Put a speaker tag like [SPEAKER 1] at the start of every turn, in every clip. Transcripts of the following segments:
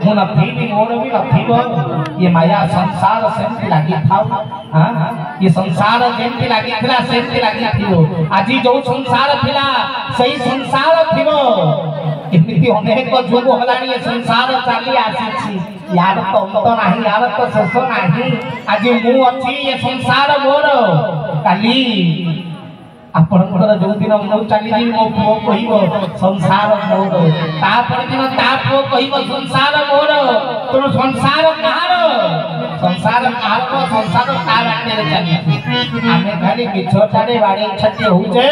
[SPEAKER 1] मु नथी मोर भी नथी ये माया संसार सेमती लगी था ये संसार जेमती लगी थिला सेमती लगी थियो आज जो संसार थिला सही संसार थिबो एमती अनेक जुग हलानी ये संसार चली आसी यार तो अंत नहीं यार तो शेष नहीं आज मु अच्छी ये संसार मोर काली आपनकर जो दिन मु चली जी मो पुओ कहिबो संसार मोर तापर दिन ता पुओ कहिबो संसार मोर तो संसार कहार संसार कहार संसार का बाटे चली आमे खाली बिछोटारे बाड़ी छटे होजे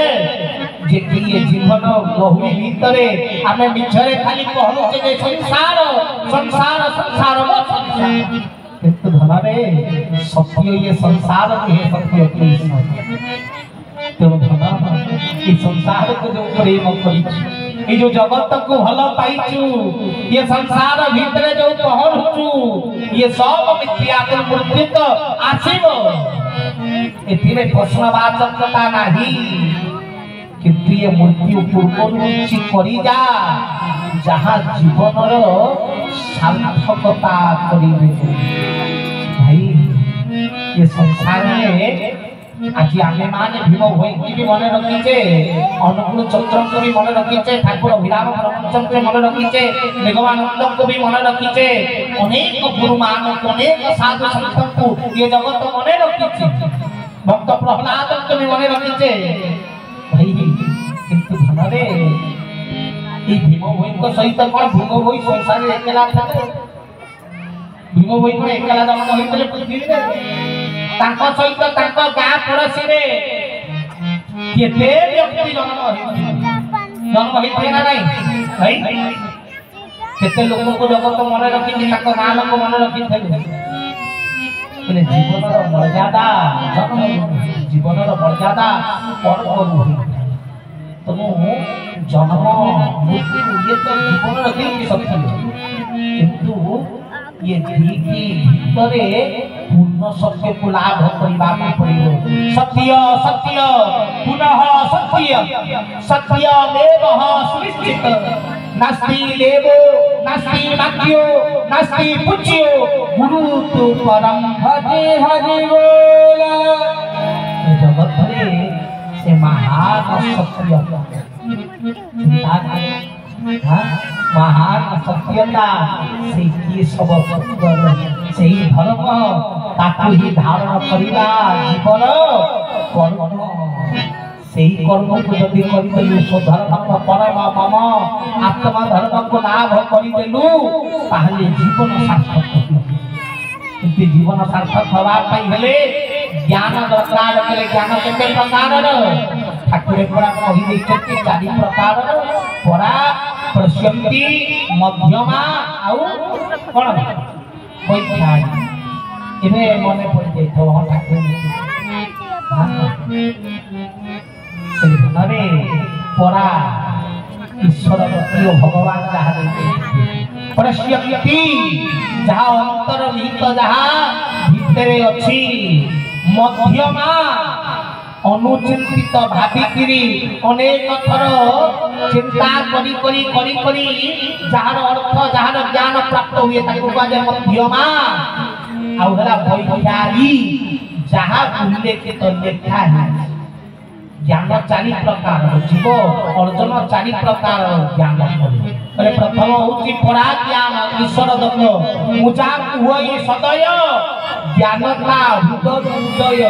[SPEAKER 1] जे कि ये जीवन बहु भीतरे आमे बिछरे खाली कहलु जे संसार संसार संसार किंतु धनरे सत्य ये संसार के सत्य कृष्ण तो धन ये संसार को जो प्रेम करिछु ये जो जगत को भल पाइछु ये संसार भीतर जो पहुंचु ये सब मिथ्या के मृत्यु तो आसीबो एथिरे प्रश्नवाचकता नाही किंतु ये मृत्यु पूर्व ची करी जा जहाँ जीवन सार्थकता करिबे भाई ये संसार में आज आमे माने भीम होई भी मने रखीचे अनुकूल चंद्र को भी मने रखीचे ठाकुर विराम ब्रह्मचंद्र मने रखीचे निगमानंद को भी मने रखीचे अनेक गुरु मान अनेक साधु संत को ये जगत मने रखीचे भक्त प्रहलाद को भी मने रखीचे भाई किंतु धनरे ई भीम होई को सहित कोन भीम होई संसार एकला था भीम होई को एकला जन्म होइतले पृथ्वी रे तांको सहित तांको गाँ पड़ोसी रे केते व्यक्ति जन्म होइथे ना नहीं भाई केते लोक को जगत मन रखी तांको गाँ लोक मन रखी जीवन मर्यादा जीवन मर्यादा पर्व तो जन्म मृत्यु ये तो जीवन रखी सत्य किंतु ये धीकी भीतरे पूर्ण सत्य को लाभ करिबा पड़िबो सत्य सत्य पुनः सत्य सत्यमेव सुनिश्चित नास्ति देवो नास्ति वाक्यो नास्ति पूज्यो गुरु तु परम भजे हरि बोल जगत रे से महान सत्य महान सत्यता से सब से धर्म ताकू ही धारण करिबा जीवन कर्म से कर्म को यदि करिदेलु सो धर्म परम मम आत्मा धर्म को लाभ करिदेलु ताहले जीवन सार्थक किंतु जीवन सार्थक हवा पाई हेले ज्ञान दरकार केले ज्ञान केते प्रकार ठाकुर परा कहि दैछथि चारि प्रकार परा प्रशंति मध्यमा आउ कोन होइछा इने मने पड़ि जाइथो ठाकुर नरे परा ईश्वर भक्ति भगवान जहाँ देते प्रशंति जहाँ अंतर निहित जहाँ भितरे अछि मध्यमा अनुचिंतित भाविकिरी अनेक थर चिंता करी करी करी करी जहार अर्थ जहार ज्ञान प्राप्त हुए ताको कहे मध्यमा आउ हला वैचारी जहाँ उल्लेखित लेखा है ज्ञान चारि प्रकार जीव अर्जुन चारि प्रकार ज्ञान करे प्रथम होची परा ज्ञान ईश्वर दत्त मुजा हुई सदय ज्ञान का हृदय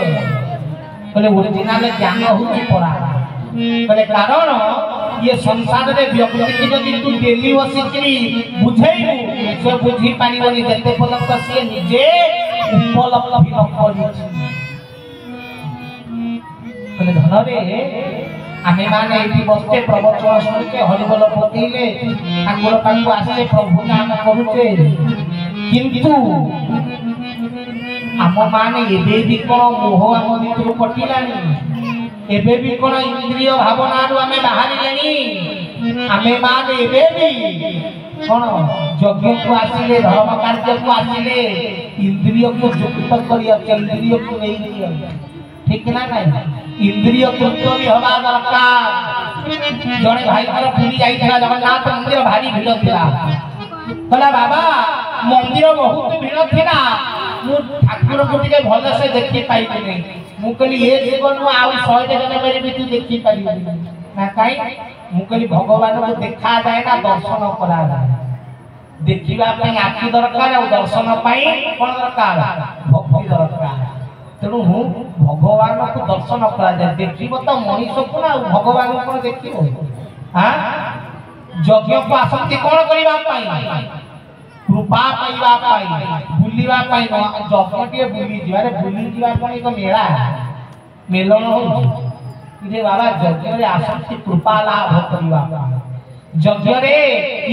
[SPEAKER 1] कहले ओरिजिनल ज्ञान होची परा कहले कारण ये संसार रे व्यक्ति के जदि तू डेली बसिकरी बुझेइबू से बुझी पारिबनी जते पर्यंत से निजे उपलब्धि न करिछि कहले धनरे आमे माने एठी बसते प्रवचन सुनके हरिबोल पकेइले ठाकुर पाखु आसे प्रभु नाम करूचे किंतु आम माने एबे भी कोन मोह आम भितर पटिलानी एबे भी कोन इंद्रिय भावना रु आमे बाहरी लेनी आमे माने एबे भी कोन यज्ञ को आसीले धर्म कार्य को आसीले इंद्रिय को युक्त करिया इंद्रिय को नहीं दिया ठीक ना नहीं इंद्रिय युक्त भी हवा दरकार जने भाई घर पूरी जाइथिला जगन्नाथ मंदिर भारी भीड़ थिला कहला बाबा मंदिर बहुत भीड़ थिला मु ठाकुर को टिके भल से देखि पाइबे नै मु कहली ए जीवन मु आउ 100 जगह मेरे भी तू देखि पाइबे ना काई मु कहली भगवान को देखा जाए ना दर्शन करा जाए देखिबा पई आखि दरकार और दर्शन पई कोन दरकार भक्ति दरकार तेणु भगवान को दर्शन करा जाए देखिबो तो मनीष को ना भगवान को देखिबो हां यज्ञ को आसक्ति कोन करिबा पई कृपा पाइबा पाई बुलिबा पाई यज्ञ के बुली जिबारे बुली जिबा पई एक मेला मेलन हो इरे बाबा यज्ञ रे आसक्ति कृपा लाभ करिबा यज्ञ रे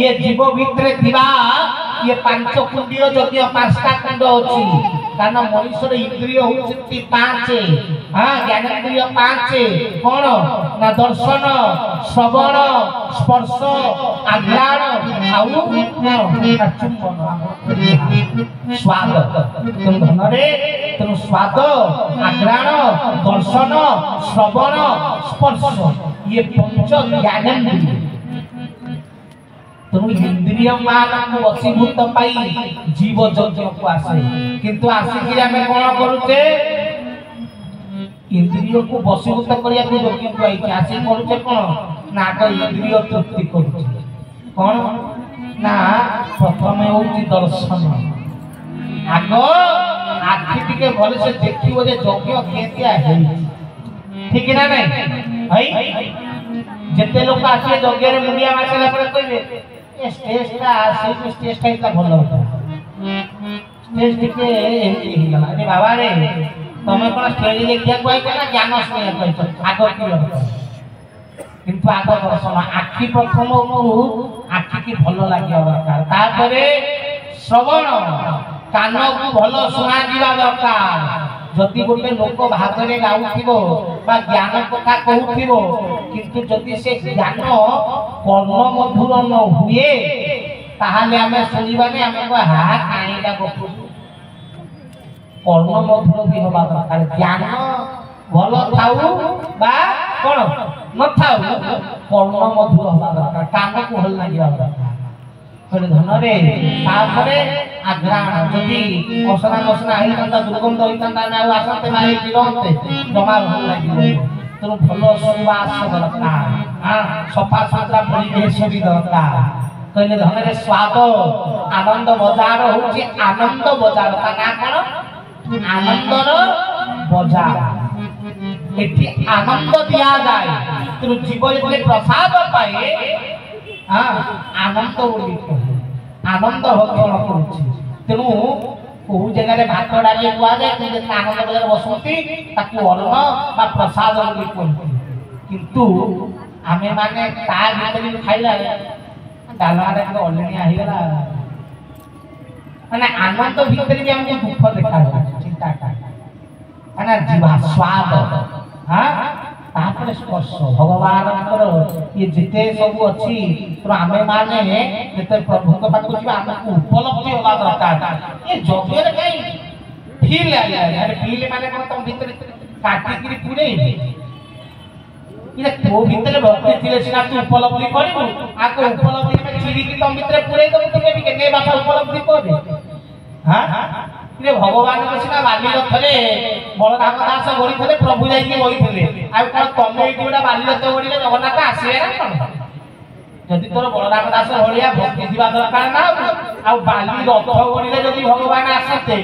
[SPEAKER 1] ये जीव भितरे थिबा ये पांच कुंडीर यज्ञ पांचटा कुंड अछि कारण मनुष्य रे इंद्रिय होउछि पांच हां ज्ञानेन्द्रिय पांच कोन ना दर्शन श्रवण स्पर्श आज्ञान आउ चुंबन स्वाद तुम धन रे तुम स्वाद आज्ञान दर्शन श्रवण स्पर्श ये पंच ज्ञानेन्द्रिय तुम इंद्रिय मान को वशीभूत पाई जीव यज्ञ को आसे किंतु आसिक आमे कोन करूचे इंद्रिय को वशीभूत करिया को यज्ञ को आई आसे करूचे कोन ना को इंद्रिय तृप्ति करूचे कोन ना प्रथमे होची दर्शन आगो आखि टिके भले से देखिबो जे यज्ञ केतिया है ठीक ना नहीं हई जेते लोक आसे यज्ञ रे मुंडिया मासेला पर कहबे स्टेज का सिर्फ स्टेज का इतना भल होता स्टेज टिके हिला अरे बाबा रे तमे कोन स्टेज देखिया कोइ केना ज्ञान सुनिया कहछ आगो की होता किंतु आगो दर्शन आखि प्रथम को आखि की भल लागिया दरकार तापरे श्रवण कान को भल सुना दिबा दरकार जति गोटे लोक भागरे गाउथिबो बा ज्ञान कथा कहउथिबो किंतु जति से ज्ञान कर्ण मधुर न हुए ताहाले हमें सुनिबाने हमें को हा काईटा गपु कर्ण मधुर भी होबा दरकार ज्ञान भल थाउ बा कोन न थाउ कर्ण मधुर होबा दरकार कान को हल लागिबा दरकार कहले धन रे तापरे आग्राण जति असना मसना आइ तंता दुर्गंध होइतंता ना आसते मारे जिरंते जमा भल लागि तो भलो सुवास दरकार हां सफा सुतरा परिवेश भी दरकार कहले धन रे स्वाद आनंद बजार होची आनंद बजार ता ना कोन आनंदर बजार एठी आनंद दिया जाए तो जीव जते प्रसाद पाए हां आनंद बोली आनंद भक्षण करूची तेणु को जगह रे भात डाली हुआ जाए कि आनंद बजार बसंती ताकू अन्न बा प्रसाद बोली कहती किंतु आमे माने ता भीतर खाइला डालमा रे ऑलरेडी आही गला माने आनंद भीतर भी हमको दुख देखा चिंता का माने जीवा स्वाद हां तापर स्पर्श भगवान ये जिते सब अच्छी तो आमे माने जेते प्रभु के पास कुछ हमको उपलब्धि होगा दरकार ये जगह रे कई फील आया अरे फील माने कोन तुम भीतर काटी करी पूरे ये तो भीतर भक्ति थिले सिना तू उपलब्धि करिबो आको उपलब्धि में चिरी की तुम भीतर पूरे तो तुम के ने बापा उपलब्धि करे हां रे भगवान को सिना बाली रथले बलराम दास गरी थले प्रभु जाई के होई थले आ कोन तमे एटा बाली रथ गडीले जगन्नाथ आसीए ना कोन जदि तोर बलराम दास होलिया भक्ति दिबा दरकार ना आ बाली रथ गडीले जदि भगवान आसते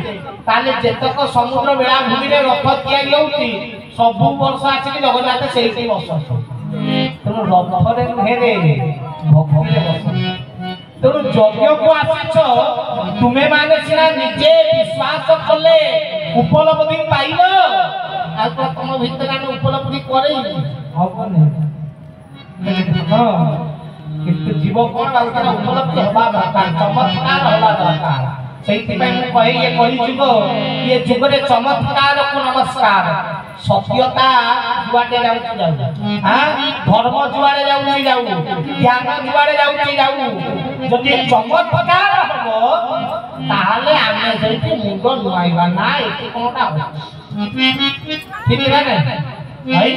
[SPEAKER 1] ताले जेतक समुद्र बेला भूमि रे रथ किया होउची सब वर्ष आसी जगन्नाथ सेही बसस तो रथ रे हेरे भक्ति रे बसस तेणु यज्ञ को आसीछ तुमे माने सिना निजे विश्वास कले उपलब्धि पाइल आ तो तुम भीतर आने उपलब्धि करे हबने हां किंतु जीव कोन आउतर उपलब्धि होबा दरकार चमत्कार होबा दरकार सेति पय मु कहि ये कहि जुग ये जुग रे चमत्कार को नमस्कार सत्यता जुआडे जाउ हां धर्म जुआडे जाउ ज्ञान जुआडे जाउ जदि चमत्कार हबो ताले आमे जति मुंड नुआइबा ना एति कोनटा हो ठीक है ना भाई